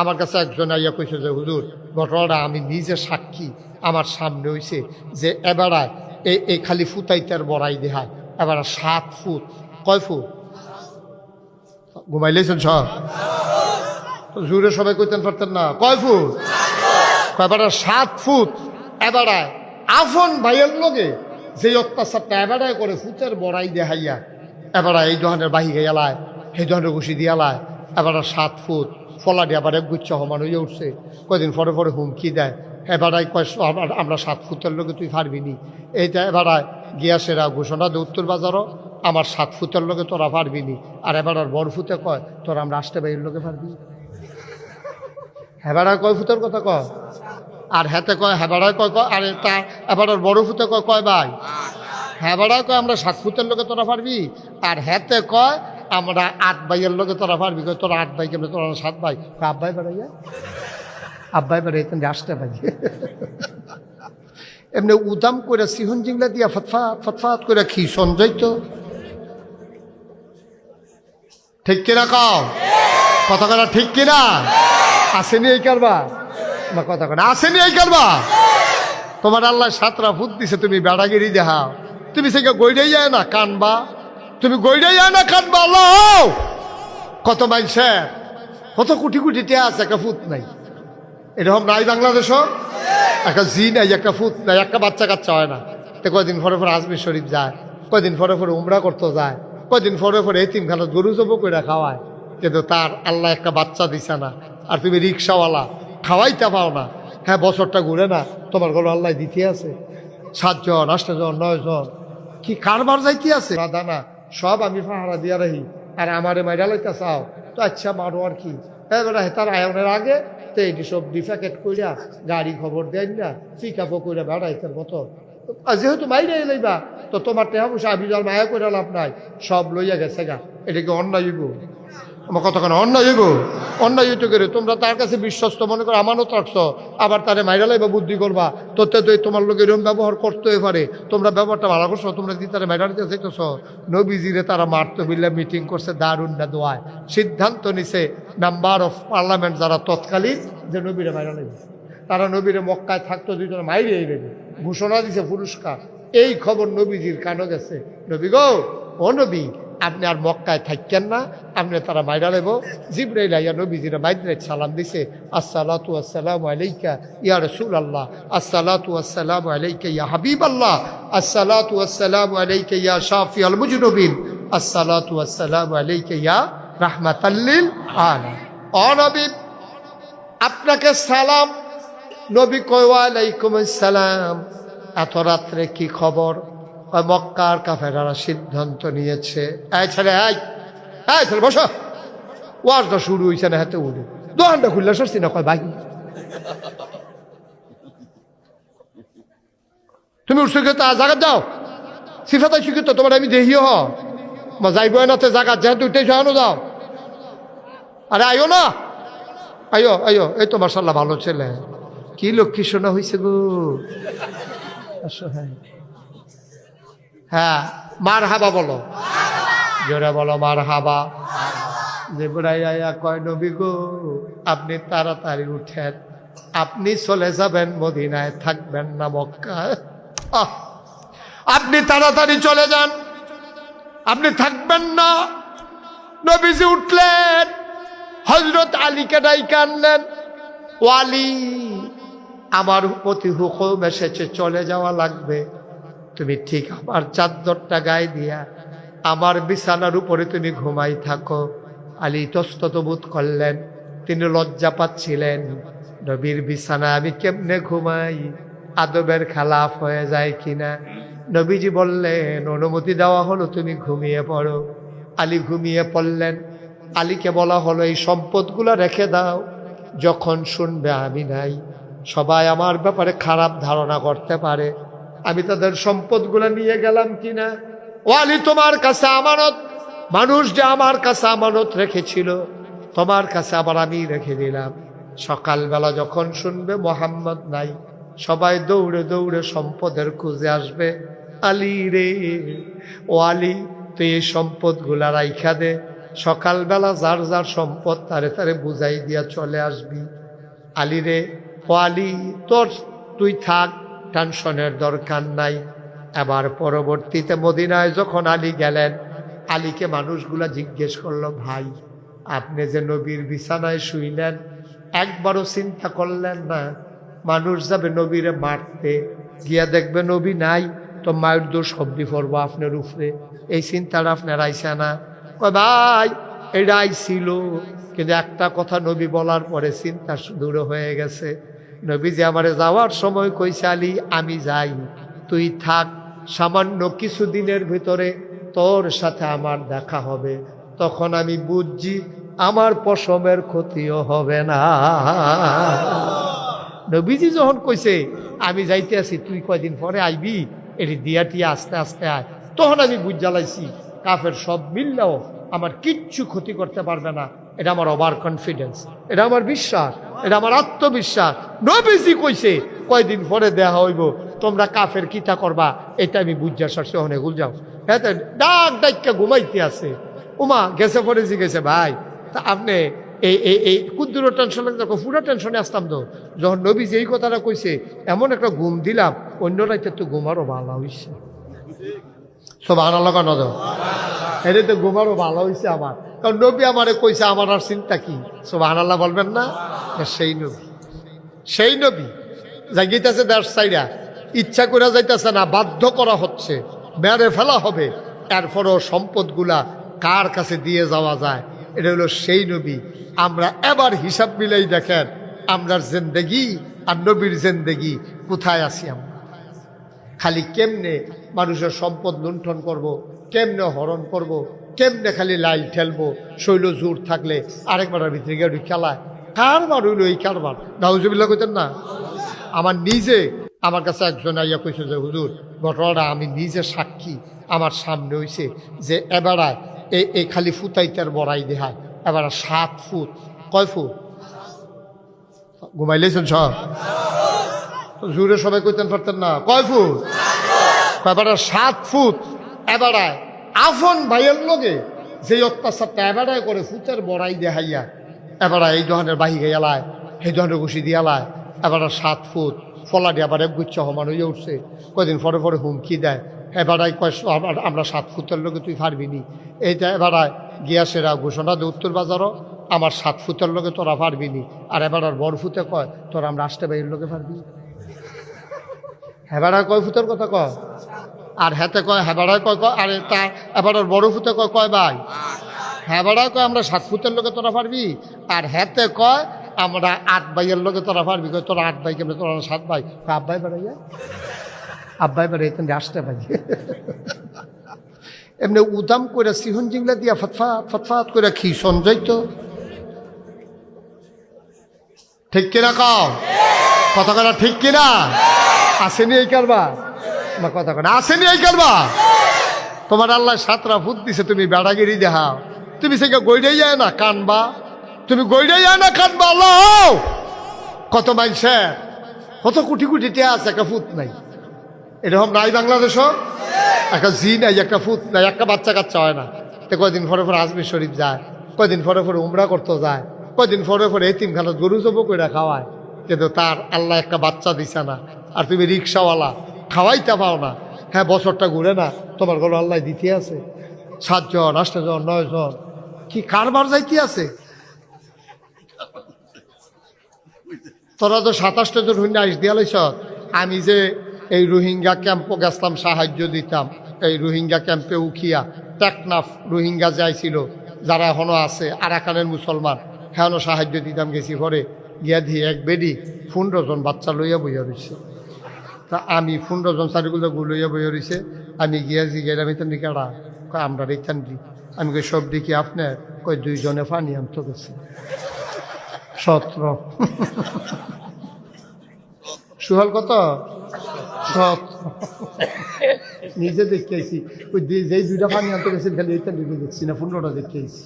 আমার কাছে একজন আইয়া কইছে যে হুজুর ঘটনাটা আমি নিজে সাক্ষী, আমার সামনে হইছে যে এবারায় এই খালি ফুতাইতার বড়াই দেহায় এবার 7 ফুট। কয় ফুট? ঘুমাইলেছেন সব? জুড়ে সবাই কইতেন পারতেন না। কয় ফুট? এবার 7 ফুট। এবারায় আফন ভাইয়ের লগে যে অত্যাচারটা এবারায় করে ফুতের বড়াই দেহাইয়া এবারা এই ধরনের বাহি গেলায়, এই ধরনের ঘুষি দিয়ালায়। এবার 7 ফুট ফলা দিয়ে আবার এক গুচ্ছ সমান হয়ে উঠছে। কয়দিন পরে পরে হুমকি দেয়, এবারাই কয় আমরা 7 ফুটের লোকে তুই পারবি নি। এইটা এবারায় গিয়া সেরা ঘোষণা দে উত্তর বাজারও আমার 7 ফুটের লোকে তোরা পারবি নি। আর এবার বড় ফুতে কয় তোরা আমরা 8 বাইরের লোকে পারবি। হেবাড়ায় কয় ফুটের কথা কয়, আর হেতে কয় হেবাড়ায় কয় কয় আরে তা এবার বড় ফুতে কয় কয় ভাই। হেবাড়ায় কয় আমরা 7 ফুটের লোকে তোরা পারবি, আর হেতে কয় আমরা 8 ভাইয়ের লোকে তোরা পারবি। কয় তোরা 8 ভাই কেমন, তোরা 7 ভাই। আব্বাই বেড়াইয়া আব্বাই বেড়াইতেন 8টা ভাই। এমনি উদাম করে সিহন জিংলা দিয়া ফতফাত ফতফাত করে খিসন যাইতো। ঠিক কিনা কও? কথা কথা ঠিক কিনা? আসেনি এই কারবা না? কথা কথা আসেনি এই কারবা? তোমার আল্লাহ 7টা ফুট দিছে, তুমি বেড়াগিরি দেখাও। তুমি সেটা গইড়াই যায় না কানবা, তুমি গইড়াই যায় না কানবা। আল্লাহ কত মাইছে, কত কোটি কোটি টিয়া আছে, একটা ফুট নাই। এরকম নাই বাংলাদেশও? একটা জি নাই, একটা ফুট নাই, একটা বাচ্চা কাচ্চা হয় না। তো কয়দিন পরে পরে আজমির শরীফ যায়, কয়দিন পরে পরে উমরা করতে যায়, কয়দিন পরে পরে এতিমখানা গরু জব করে খাওয়ায়। কিন্তু তার আল্লাহ একটা বাচ্চা দিছে না। আর তুমি রিক্সাওয়ালা, খাওয়াইতে পাও না। হ্যাঁ বছরটা ঘুরে না, তোমার ঘরে আল্লাহ দিতে আছে 7 জন 8 জন 9 জন। কি কারবার যাইতে আছে দানা সব আমি পাহারা দিয়া রাহি, আর আমারে মাইরা লাইতে চাও তো আচ্ছা মারো আর কি। এবারে তার আয়নের আগে তো এটি সব ডিফেক্ট কইরা গাড়ি খবর দেন না, পিক আপও কইরা বেড়াইতের মতো। যেহেতু মাইরে লইবা তো তোমার টেহা পয়সা আবিজাল মায়া করে লাভ নাই, সব লইয়া গেছে গা। এটা কি অন্যায় হইব? আমার কতক্ষণ অন্যায় হইব? অন্যায় হইতে করে তোমরা তার কাছে বিশ্বস্ত মনে করো, আমানত রাখছো, আবার তারে মাইরা লাইবা বুদ্ধি করবা, তোতে তো তোমার লোক এরকম ব্যবহার করতেই পারে। তোমরা ব্যবহারটা ভালো করছো, তোমরা যদি তারা মাইরা দিতে চাইতেছ। নবীজিরে তারা মারতে বিল্লা মিটিং করছে, দারুন না দোয়ায় সিদ্ধান্ত নিছে মেম্বার অফ পার্লামেন্ট যারা তৎকালীন, যে নবীরে মাইরা লাইবে। তারা নবীরে মক্কায় থাকতো, দুইজন মাইরে এই নেবে ঘোষণা দিছে পুরস্কার। এই খবর নবীজির কানে গেছে। নবী গো, ও নবী আপনি আর মক্কায় থাকেন না, আপনি তারা মাইরা লেব। জিবরাইল আইয়া নবীজিরা মাইরে সালাম দিছে, আসসালাতু আসসালামু আলাইকা ইয়া রাসূলুল্লাহ, আসসালাতু আসসালামু আলাইকা ইয়া হাবিবাল্লাহ, আসসালাতু আসসালামু আলাইকা ইয়া শাফিউল মুজনুবিন, আসসালাতু আসসালামু আলাইকা ইয়া রাহমাতাল লিল আলামিন। ও নবী আপনাকে সালাম। নবী কয় ওয়া আলাইকুম আসসালাম। এত রাত্রে কি খবর? মক্কার কাফেররা সিদ্ধান্ত নিয়েছে। এই ছেলে, এই ছেলে বসো, ওয়াজটা শুরু হয়েছে না, হাতে উঠে দোকানটা খুললে সরছি না। কয় ভাই তুমি উঠছো কে? তা জাগাত যাও, সিফাত আইসু কিন্তু তোমার আমি দেখিও যাইব নাতে জাগাত যেহেতু উঠে আনো যাও। আরে আইও না, আইও আইও। এই তো মাশাআল্লাহ ভালো ছেলে, কি লক্ষ্মী শোনা হয়েছে গো। হ্যাঁ মার হাবা বলো, জোরে বলো মার হাবা। জিবরাইল আয়া কয় নবী গো আপনি তাড়াতাড়ি উঠেন, আপনি চলে যাবেন মদিনায়, থাকবেন না মক্কায়। আপনি তাড়াতাড়ি চলে যান, আপনি থাকবেন না। নবীজি উঠলেন, হযরত আলীকে ডাইকে আনলেন। ও আলী, আমার প্রতি হুকুম এসেছে, চলে যাওয়া লাগবে। তুমি ঠিক আমার চাদরটা গায়ে দিয়া আমার বিছানার উপরে তুমি ঘুমাই থাকো। আলী ইতস্তত বোধ করলেন, তিনি লজ্জা পাচ্ছিলেন। নবীর বিছানা আমি কেমনে ঘুমাই, আদবের খেলাফ হয়ে যায় কিনা। নবীজি বললেন অনুমতি দেওয়া হলো, তুমি ঘুমিয়ে পড়ো। আলী ঘুমিয়ে পড়লেন। আলীকে বলা হলো এই সম্পদগুলো রেখে দাও, যখন শুনবে আমি নাই সবাই আমার ব্যাপারে খারাপ ধারণা করতে পারে, আমি তাদের সম্পদগুলো নিয়ে গেলাম কিনা। ও আলী তোমার কাছে আমানত, মানুষ যে আমার কাছে আমানত রেখেছিল তোমার কাছে আবার আমি রেখে দিলাম। সকালবেলা যখন শুনবে মোহাম্মদ নাই, সবাই দৌড়ে দৌড়ে সম্পদের খুঁজে আসবে। আলী রে, ও আলী তুই এই সম্পদগুলা রাইখা দে, সকালবেলা যার যার সম্পদ তারে তারে বুঝাই দিয়া চলে আসবি। আলী রে, ও আলী, তুই থাক, টেনশনের দরকার নাই। এবার পরবর্তীতে মদিনায় যখন আলী গেলেন, আলীকে মানুষগুলা জিজ্ঞেস করলো, ভাই আপনি যে নবীর বিছানায় শুইলেন, একবারও চিন্তা করলেন না মানুষ যাবে নবীরে মারতে, গিয়া দেখবে নবী নাই, তো মায়ের দোষ শব্দি পড়বো আপনার উপরে, এই চিন্তাটা আপনার আইসা না? কয় ভাই এটা আইছিল, কিন্তু একটা কথা নবী বলার পরে চিন্তা দূর হয়ে গেছে। নবী যে আমারে যাওয়ার সময় কইছে, আলী আমি যাই, তুই থাক, সামান্য কিছুদিনের ভিতরে তোর সাথে আমার দেখা হবে, তখন আমি বুঝছি আমার পশমের ক্ষতিও হবে না। নবীজি যখন কইছে আমি যাইতে আছি, তুই কয়দিন পরে আইবি, এটি দিয়াটিয়া আস্তে আস্তে আয়, তখন আমি বুঝ জ্বালাইছি কাফের সব মিললেও আমার কিচ্ছু ক্ষতি করতে পারবে না। এটা আমার ওভার কনফিডেন্স, এটা আমার বিশ্বাস, এটা আমার আত্মবিশ্বাস। নবীজি কইছে কয়দিন পরে দেখা হইব, তোমরা কাফের কিতা করবা, এটা আমি বুঝা সারছি। অনে গুল যাও, হ্যাঁ ডাক ডাক্কা ঘুমাইতে আছে। উমা গেছে পরে জিগেছে, ভাই তা আপনি এই ক্ষুদ্র টেনশন লাগতো, পুরা টেনশনে আসতাম তো, যখন নবীজি এই কথাটা কইছে এমন একটা ঘুম দিলাম, অন্য রাইতে তো ঘুমারও ভালো হইছে। সুবহানাল্লাহ নদ, এটা তো ঘুমারও ভালো হইছে আমার, কারণ নবী আমারে কইছে, আমার আর চিন্তা কি? সুবহানাল্লাহ বলবেন না? সেই নবী জাগিতেছে দেড় সাইডা, ইচ্ছা করে যাইতেছে না, বাধ্য করা হচ্ছে, মেরে ফেলা হবে, এরপরও সম্পদগুলা কার কাছে দিয়ে যাওয়া যায়, এটা হলো সেই নবী। আমরা এবার হিসাব মিলাই দেখেন, আমরার জিন্দেগি আর নবীর জিন্দেগি কোথায় আছি আমরা? খালি কেমনে মানুষের সম্পদ লুণ্ঠন করব, কেমনে হরণ করব, কেমনে খালি লাইল ঠেলবো, শৈল জোর থাকলে আরেকবার ভিতরে গিয়ে খেলায়। কারবার হইল এই কারবার, নাউজুবিল্লাহ কইতেন না? আমার নিজে, আমার কাছে একজন আইয়া কইছে যে হুজুর ঘটনাটা আমি নিজে সাক্ষী, আমার সামনে হইছে যে এবারায় এই খালি ফুতাইতার বড়াই দেখায়, এবার 7 ফুট, কয় ফুট ঘুমাইলেছেন সব? জোরে সবাই কইতেন পারতেন না, কয় ফুট? এবার 7 ফুট। এবারায় আফন ভাইয়ের লগে যে অত্যাচারটা এবারায় করে ফুতের বড়াই দেখাইয়া, এবার এই ধরনের বাহি গেলায়, এই ধরনের ঘুষি দিয়ালায়, এবার 7 ফুট ফলাটি আবার এক গুচ্ছ সমান হয়ে উঠছে। কয়দিন পরে পরে হুমকি দেয়, এবারাই কয় আমরা 7 ফুটের লোকে তুই পারবি নি। এইটা এবারায় গিয়া সেরা ঘোষণা দে উত্তর বাজারও, আমার 7 ফুটের লোকে তোরা পারবি নি। আর এবার আর বড় ফুটে কয় তোরা আমরা 8 বাইয়ের লোকে পারবি। হেবাড়ায় কয় ফুটের কথা কয়, আর হেতে কয়, হেবাড়ায় কয় কয়, আরে তা এবার আর বড় ফুটে কয় কয় ভাই, হেবাড়ায় কয় আমরা 7 ফুটের লোকে তোরা পারবি, আর হেতে কয় আমরা 8 ভাইয়ের লোকে তোরা পারবি। কয় তোরা 8 ভাই কেমন, তোরা 7 ভাই? আব্বাই বেড়াইয়া, আব্বাই বেড়াইতেন 8 ভাই। এমনি উদাম করে সিহন জিংলা দিয়া ফতফাত ফতফাত করে খিসন যাইতো। ঠিক কিনা কও? কথা কথা ঠিক কিনা? আসেনি এই কারবা? কথা কথা আসেনি এই কারবা? তোমার আল্লাহ 7টা ফুট দিছে, তুমি বেড়াগিরি দেখাও, তুমি সে গইড়াই যায় না কানবা, তুমি গইড়াই যায় না কানবা। আল্লাহ কত মাইনছে, কত কোটি কোটি টিয়া আছে, একটা ফুট নাই। এরকম নাই বাংলাদেশও? একটা জি নাই, একটা ফুট নাই, একটা বাচ্চা কাচ্চা হয় না। তো কয়দিন পরে পরে আজমির শরীফ যায়, কয়দিন পরে পরে উমরা করতে যায়, কয়দিন পরে পরে এতিমখানাত গরু জব করে খাওয়ায়, কিন্তু তার আল্লাহ একটা বাচ্চা দিছে না। আর তুমি রিক্সাওয়ালা, খাওয়াইতে পাও না। হ্যাঁ বছরটা ঘুরে না, তোমার ঘরে আল্লাহ দিতে আছে 7 জন 8 জন 9 জন, কি কারবার যাইতে আছে? তোরা তো 27টা জন হইলে আইস দিয়া লাইছ। আমি যে এই রোহিঙ্গা ক্যাম্পও গেছিলাম, সাহায্য দিতাম। এই রোহিঙ্গা ক্যাম্পে উখিয়া টেকনাফ রোহিঙ্গা যাইছিল, যারা এখনও আছে আরাকানের মুসলমান, হ্যাঁ সাহায্য দিতাম। গেছি ঘরে গিয়া দিয়ে এক বেডি 15 জন বাচ্চা লইয়া বইয়া রয়েছে। তা আমি 15 জন চারিগুলো লইয়া বইয়া রয়েছে। আমি গিয়া জিজ্ঞাসা, আমি তো নিকাড়া, কয় আমরা রেখান দি। আমি কই সব দেখি আপনার? কয় 2 জনে পানি আনতে গেছে। 17 সুহাল কত? 17 নিজে দেখে আইছি, ওই যেই 2টা পানি আনতে গেছেন খালি এইটা দেখছি না, 15টা দেখে আইছি।